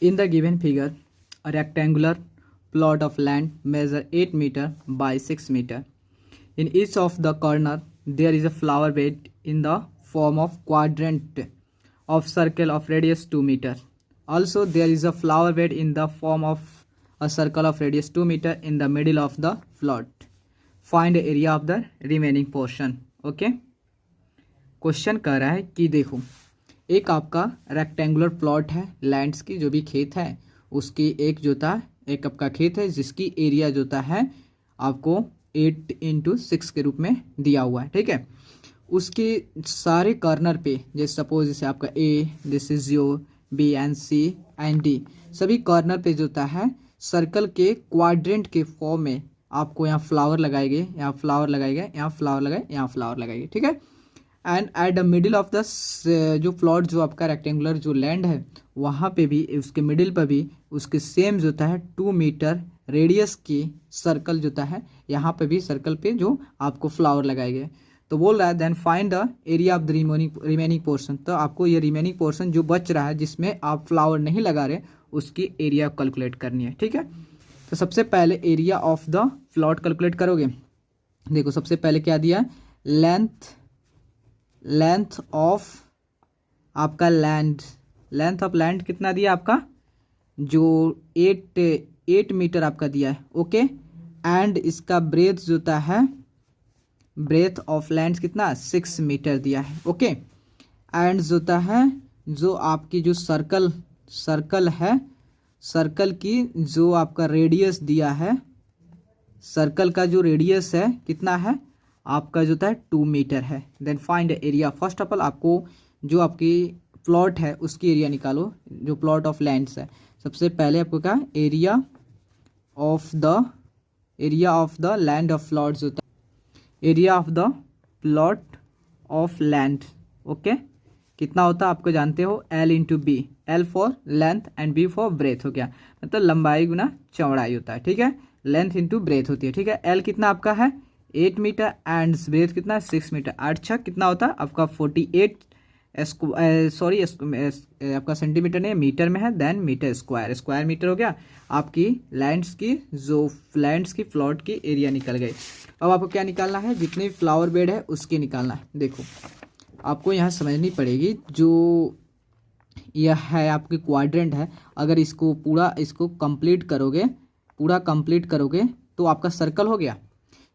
In the given figure, a rectangular plot of land measure 8 meter by 6 meter. In each of the corner, there is a flower bed in the form of quadrant of circle of radius 2 meter. Also, there is a flower bed in the form of a circle of radius 2 meter in the middle of the plot. Find the area of the remaining portion. Okay? Question कह रहा है कि देखो, एक आपका rectangular plot है lands की, जो भी खेत है उसकी एक जोता है, एक आपका खेत है जिसकी एरिया जोता है आपको 8x6 के रूप में दिया हुआ है। ठीक है, उसके सारे कॉर्नर पे, जैसे सपोज जैसे आपका A, this is your B and C and D, सभी कॉर्नर पे जोता है सर्कल के क्वाड्रेंट के फॉर्म में आपको यहाँ फ्लावर लगाएंगे, यहाँ फ्लावर लगाएंगे, यहाँ फ्लावर लगाए, यहाँ फ्लावर लगाएंगे। ठीक है, and eight the middle of the जो प्लॉट जो आपका रेक्टेंगुलर जो लैंड है वहाँ पे भी उसके मिडिल पर भी उसके सेम जोता है 2 मीटर रेडियस की सर्कल जोता है, यहाँ पे भी सर्कल पे जो आपको फ्लावर लगाए गए। तो बोल रहा है then find the area of the remaining portion. तो आपको ये रिमेनिंग पोर्शन जो बच रहा है जिसमें आप फ्लावर नहीं लगा रहे उसकी एरिया कैलकुलेट करनी है। ठीक है, तो सबसे पहले area of the plot calculate करोगे। देखो सबसे पहले क्या दिया है, लेंथ ऑफ आपका लेंथ ऑफ लैंड कितना दिया आपका, जो 8 मीटर आपका दिया है। ओके, एंड इसका ब्रेथ जोता है, ब्रेथ ऑफ लैंड कितना 6 मीटर दिया है। ओके, एंड जोता है जो आपकी जो सर्कल है, सर्कल की जो आपका रेडियस दिया है, सर्कल का जो रेडियस है कितना है आपका जो है 2 मीटर है। Then find area. First of all आपको जो आपकी प्लॉट है उसकी एरिया निकालो, जो प्लॉट ऑफ लैंड्स है। सबसे पहले आपको क्या, area of the land of plots होता है, area of the plot of land. Okay, कितना होता है आपको जानते हो, L into B, L for length and B for breadth हो गया, मतलब लंबाई गुना चौड़ाई होता है। ठीक है, लेंथ इंटू ब्रेथ होती है। ठीक है, L कितना आपका है 8 मीटर एंड ब्रेथ कितना है 6 मीटर। 8 कितना होता है आपका 48 आपका सेंटीमीटर नहीं मीटर में है, देन मीटर स्क्वायर मीटर हो गया। आपकी लैंड्स की जो लैंड्स की प्लॉट की एरिया निकल गई। अब आपको क्या निकालना है, जितने फ्लावर बेड है उसके निकालना है। देखो आपको यहाँ समझनी पड़ेगी, जो यह है आपकी क्वाड्रेंट है, अगर इसको कंप्लीट करोगे तो आपका सर्कल हो गया।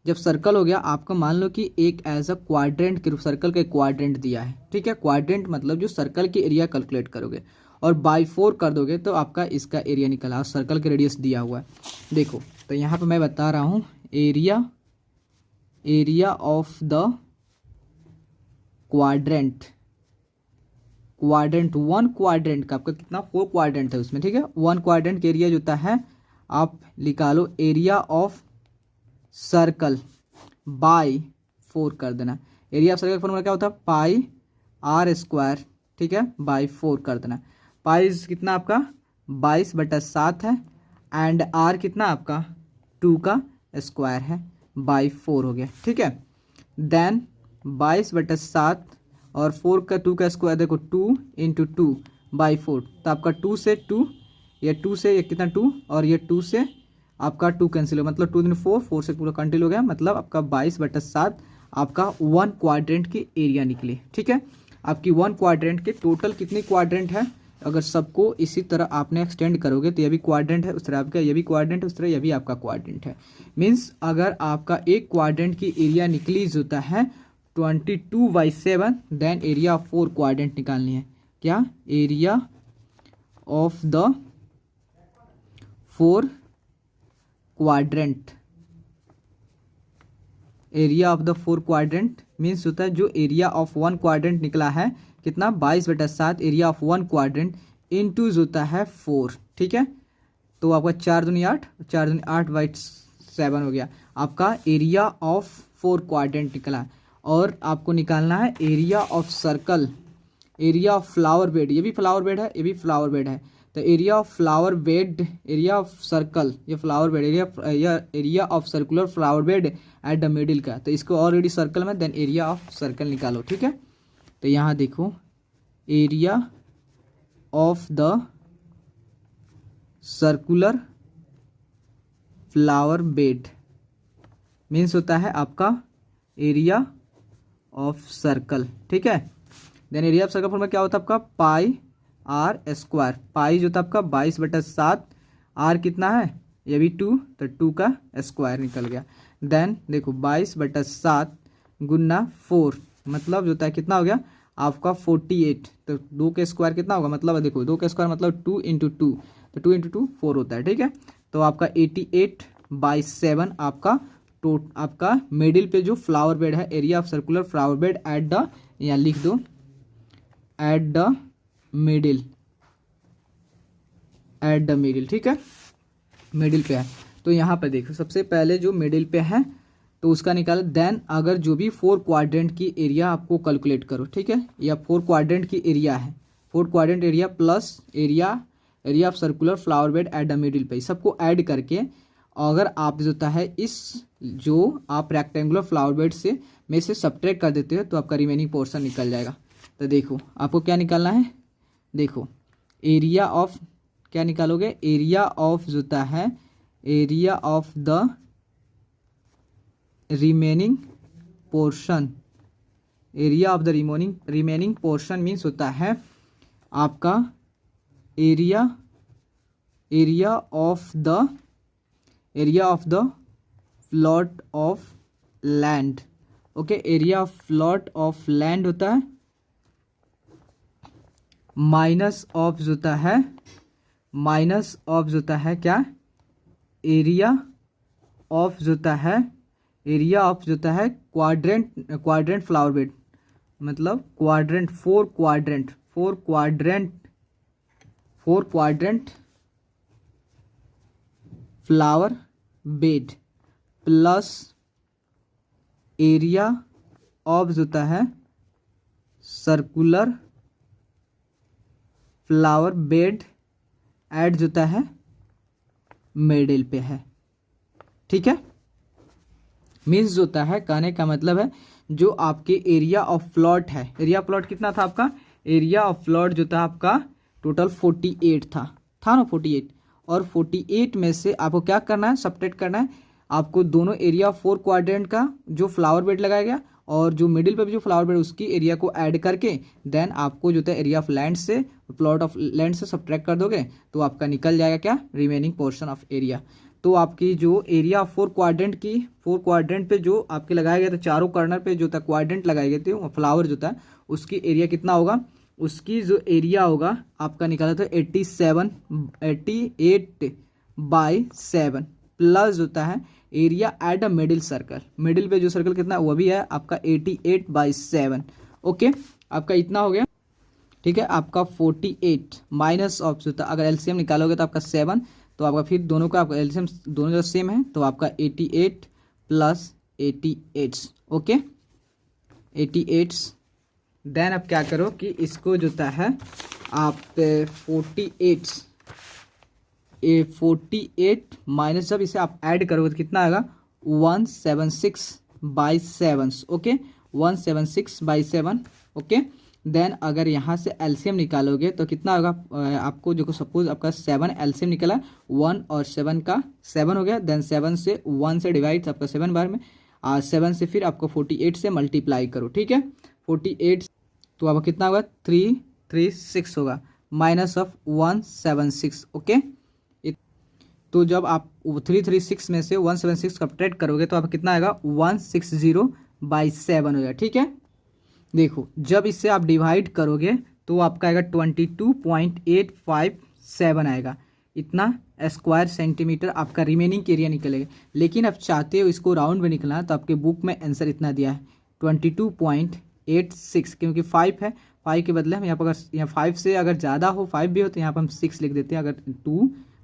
जब सर्कल हो गया आपका मान लो कि एक एज अ क्वाड्रेंट के रूप सर्कल का क्वाड्रेंट दिया है। ठीक है, क्वाड्रेंट मतलब जो सर्कल की एरिया कैलकुलेट करोगे और बाय 4 कर दोगे तो आपका इसका एरिया निकला, सर्कल के रेडियस दिया हुआ है। देखो तो यहाँ पे मैं बता रहा हूँ area of the quadrant 1 quadrant का आपका कितना 4 क्वाड्रेंट है उसमें। ठीक है, 1 क्वाड्रेंट का एरिया जोता है आप निकालो, एरिया ऑफ सर्कल बाय 4 कर देना। एरिया ऑफ सर्कल फॉर्मूला क्या होता है, पाई आर स्क्वायर। ठीक है, बाय 4 कर देना। पाई कितना आपका 22/7 है एंड आर कितना आपका 2 का स्क्वायर है, बाय 4 हो गया। ठीक है, देन 22/7 और 4 का 2 का स्क्वायर, देखो 2 इंटू 2 बाई 4, तो आपका 2 से 2, ये 2 से ये कितना 2 और ये 2 से आपका 2 कैंसिल हो, मतलब 2 4, 4 से पूरा कंटिन्यू हो गया, मतलब आपका 22/7 आपका 1 क्वाड्रेंट की एरिया निकली। ठीक है, आपकी 1 क्वाड्रेंट के टोटल कितनी क्वाड्रेंट है, अगर सबको इसी तरह आपने एक्सटेंड करोगे तो ये भी क्वाड्रेंट है, उस तरह आपका ये भी क्वाड्रेंट है, उस तरह ये भी आपका क्वाड्रेंट है। मीन्स अगर आपका एक क्वाड्रेंट की एरिया निकली होता है 22/7, देन एरिया ऑफ 4 क्वाड्रेंट निकालनी है। क्या, area of the 4 quadrant, area of the 4 quadrant means होता है जो एरिया ऑफ 1 क्वाड्रेंट निकला है कितना 22/7, एरिया ऑफ 1 क्वाड्रेंट इनटू होता है 4। ठीक है, तो आपका 4 दूनी 8, 4 दूनी 8/7 हो गया, आपका एरिया ऑफ 4 क्वाड्रेंट निकला। और आपको निकालना है area of circle, area of flower bed, ये भी फ्लावर बेड है, ये भी फ्लावर बेड है, तो area of flower bed, area of circle, ये flower bed area of circular flower bed at the middle का, तो इसको ऑलरेडी सर्कल में, देन एरिया ऑफ सर्कल निकालो। ठीक है, तो यहाँ देखो area of the circular flower bed means होता है आपका एरिया ऑफ सर्कल, ठीक है। Then area of circle formula क्या होता है आपका पाई आर स्क्वायर। पाई जो था आपका 22/7, आर कितना है ये भी 2, तो 2 का स्क्वायर निकल गया। देन देखो 22/7 गुना 4 मतलब जो होता है कितना हो गया आपका 48। तो 2 के स्क्वायर कितना होगा, मतलब देखो 2 के स्क्वायर मतलब 2 × 2, तो 2 × 2 4 होता है, ठीक है। तो आपका 88/7 आपका मिडिल पे जो फ्लावर बेड है, area of circular flower bed at the, यहाँ लिख दो eight the middle, eight the middle, ठीक है, मिडिल पे है। तो यहाँ पे देखो सबसे पहले जो मिडिल पे है तो उसका निकालो। देन अगर जो भी 4 क्वाड्रेंट की एरिया आपको कैलकुलेट करो, ठीक है, या 4 क्वाड्रेंट की एरिया है, 4 quadrant area plus area of circular flower bed at the middle पे, सबको ऐड करके अगर आप जो है इस जो आप रेक्टेंगुलर फ्लावर बेड से में से सब्ट्रैक्ट कर देते हो तो आपका रिमेनिंग पोर्शन निकल जाएगा। तो देखो आपको क्या निकालना है, देखो एरिया ऑफ क्या निकालोगे, एरिया ऑफ जो है area of the remaining portion, area of the remaining portion means होता है आपका area of the plot of land, okay. Area of plot of land होता है माइनस ऑफ जो होता है क्या, एरिया ऑफ जो होता है क्वाड्रेंट फ्लावर बेड, मतलब quadrant 4 quadrant flower bed plus area of जो होता है सर्कुलर फ्लावर बेड एट जो होता है मिडिल पे है, ठीक है। मीन्स जो होता है कहने का मतलब है जो आपके एरिया ऑफ प्लॉट है, एरिया प्लॉट कितना था आपका, एरिया ऑफ प्लॉट जो था आपका टोटल 48 था ना 48, और 48 में से आपको क्या करना है, सब्ट्रैक्ट करना है आपको दोनों एरिया 4 क्वाड्रेंट का जो फ्लावर बेड लगाया गया और जो मिडिल पे भी जो फ्लावर बेड उसकी एरिया को ऐड करके देन आपको जो है एरिया ऑफ लैंड से प्लॉट ऑफ लैंड से सब्ट्रैक्ट कर दोगे तो आपका निकल जाएगा क्या, रिमेनिंग पोर्शन ऑफ एरिया। तो आपकी जो एरिया 4 क्वाड्रेंट पे जो आपके लगाया गया था, चारों कॉर्नर पे जो था क्वाड्रेंट लगाए गए थे फ्लावर जो था उसकी एरिया कितना होगा, उसकी जो एरिया होगा आपका निकाला था 88/7 प्लस होता है area at a middle circle, middle पे जो सर्कल कितना वो भी है आपका 88/7, ओके। आपका इतना हो गया, ठीक है। आपका 48 माइनस ऑफ जो था अगर एलसीएम निकालोगे तो आपका 7, तो आपका फिर दोनों का आपका एलसीएम दोनों जो सेम है तो आपका 88 + 88, ओके 88। देन आप क्या करो कि इसको जो है आप 48 माइनस जब इसे आप ऐड करोगे तो कितना आएगा 176/7, ओके 176/7, ओके। देन अगर यहाँ से एलसीएम निकालोगे तो कितना होगा आपको, जो सपोज आपका 7 एलसीएम निकला 1 और 7 का 7 हो गया, देन 7 से 1 से डिवाइड आपका 7 बार में 7 से फिर आपको 48 से मल्टीप्लाई करो, ठीक है। 48 तो आपका कितना होगा 336 होगा माइनस ऑफ 176, ओके। तो जब आप 336 में से 176 सब्ट्रैक्ट करोगे तो आप कितना आएगा 160/7 हो जाएगा, ठीक है। देखो जब इससे आप डिवाइड करोगे तो आपका आएगा 22.857 आएगा, इतना स्क्वायर सेंटीमीटर आपका रिमेनिंग एरिया निकलेगा। लेकिन आप चाहते हो इसको राउंड में निकलना तो आपके बुक में आंसर इतना दिया है 22.86, क्योंकि 5 है, 5 के बदले हम यहाँ पर अगर यहाँ 5 से अगर ज़्यादा हो 5 भी हो तो यहाँ पर हम 6 लिख देते हैं। अगर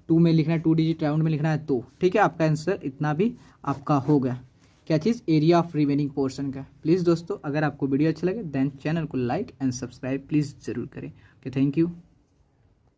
2 में लिखना है 2 डिजिट राउंड में लिखना है तो ठीक है, आपका आंसर इतना भी आपका हो गया। क्या चीज़, एरिया ऑफ रिमेनिंग पोर्शन का। प्लीज़ दोस्तों अगर आपको वीडियो अच्छा लगे देन चैनल को लाइक एंड सब्सक्राइब प्लीज़ ज़रूर करें। Okay thank you.